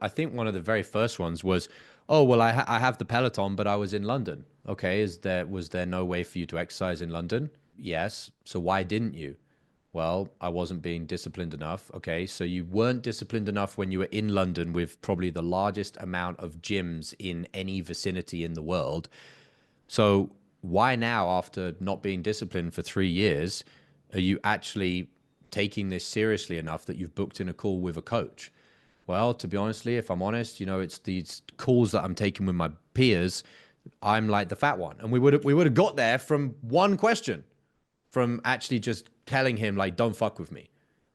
I think one of the very first ones was, oh, well, I have the Peloton, but I was in London. Okay, was there no way for you to exercise in London? Yes. So why didn't you? Well, I wasn't being disciplined enough. Okay, so you weren't disciplined enough when you were in London with probably the largest amount of gyms in any vicinity in the world. So why now, after not being disciplined for 3 years, are you actually taking this seriously enough that you've booked in a call with a coach? Well, to be honestly, if I'm honest, it's these calls that I'm taking with my peers. I'm like the fat one, and we would have got there from one question, from actually just telling him like, don't fuck with me,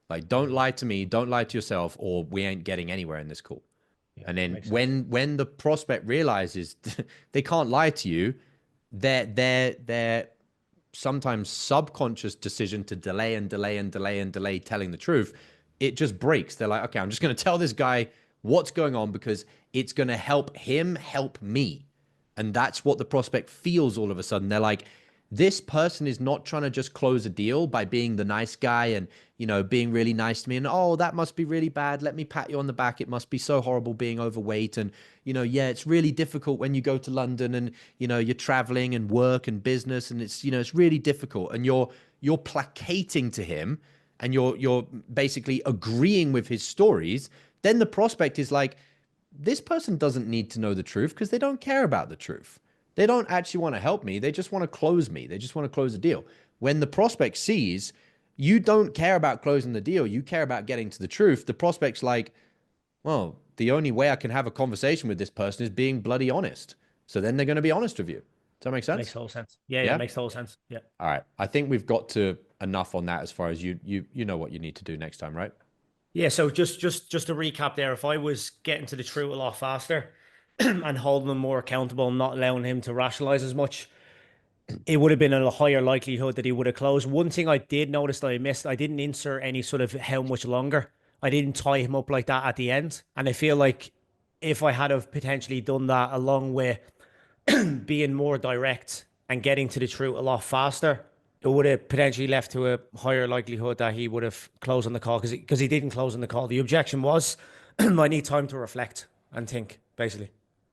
like don't lie to me, don't lie to yourself, or we ain't getting anywhere in this call. Yeah, And then makes sense. when the prospect realizes they can't lie to you, their sometimes subconscious decision to delay and delay and delay and delay telling the truth, it just breaks. They're like, okay, I'm just going to tell this guy what's going on because it's going to help him help me. And that's what the prospect feels all of a sudden. They're like, this person is not trying to just close a deal by being the nice guy and, being really nice to me. And, oh, that must be really bad. Let me pat you on the back. It must be so horrible being overweight. And, yeah, it's really difficult when you go to London and, you're traveling and work and business. And it's really difficult. And you're placating to him and you're basically agreeing with his stories. Then the prospect is like, this person doesn't need to know the truth because they don't care about the truth. They don't actually want to help me. They just want to close me. They just want to close the deal. When the prospect sees you don't care about closing the deal, you care about getting to the truth, the prospect's like, well, the only way I can have a conversation with this person is being bloody honest. So then they're going to be honest with you. Does that make Makes sense? total sense. Yeah, yeah, Yeah. makes total sense. Yeah. All right. I think we've got to enough on that as far as you know what you need to do next time, right? Yeah, so just to recap there, if I was getting to the truth a lot faster and holding him more accountable and not allowing him to rationalize as much, it would have been a higher likelihood that he would have closed. One thing I did notice that I missed, I didn't insert any sort of how much longer. I didn't tie him up like that at the end. And I feel like if I had have potentially done that along with being more direct and getting to the truth a lot faster, it would have potentially left to a higher likelihood that he would have closed on the call because he didn't close on the call. The objection was, I need time to reflect and think, basically.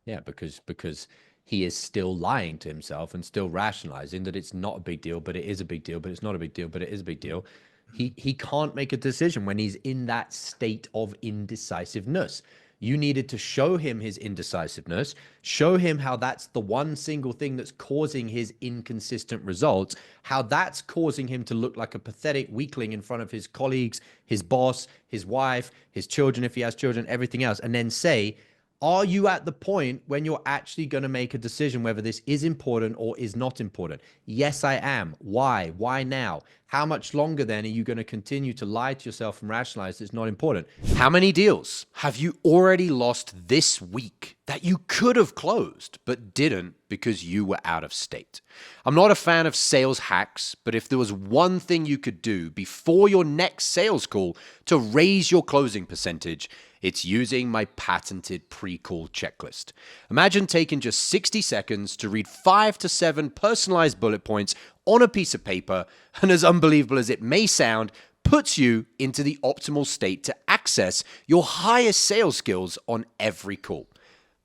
Yeah, because he is still lying to himself and still rationalizing that it's not a big deal, but it is a big deal, but it's not a big deal, but it is a big deal. He can't make a decision when he's in that state of indecisiveness. You needed to show him his indecisiveness, show him how that's the one single thing that's causing his inconsistent results, how that's causing him to look like a pathetic weakling in front of his colleagues, his boss, his wife, his children, if he has children, everything else, and then say, are you at the point when you're actually going to make a decision whether this is important or is not important? Yes, I am. Why? Why now? How much longer then are you going to continue to lie to yourself and rationalize it's not important? How many deals have you already lost this week that you could have closed but didn't because you were out of state? I'm not a fan of sales hacks, but if there was one thing you could do before your next sales call to raise your closing percentage, it's using my patented pre-call checklist. Imagine taking just 60 seconds to read 5 to 7 personalized bullet points on a piece of paper, and as unbelievable as it may sound, puts you into the optimal state to access your highest sales skills on every call.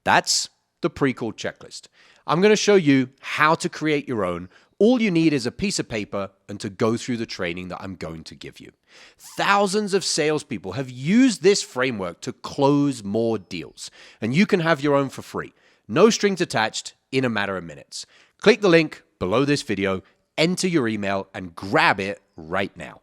That's the pre-call checklist. I'm going to show you how to create your own. All you need is a piece of paper and to go through the training that I'm going to give you. Thousands of salespeople have used this framework to close more deals, and you can have your own for free. No strings attached in a matter of minutes. Click the link below this video, enter your email, and grab it right now.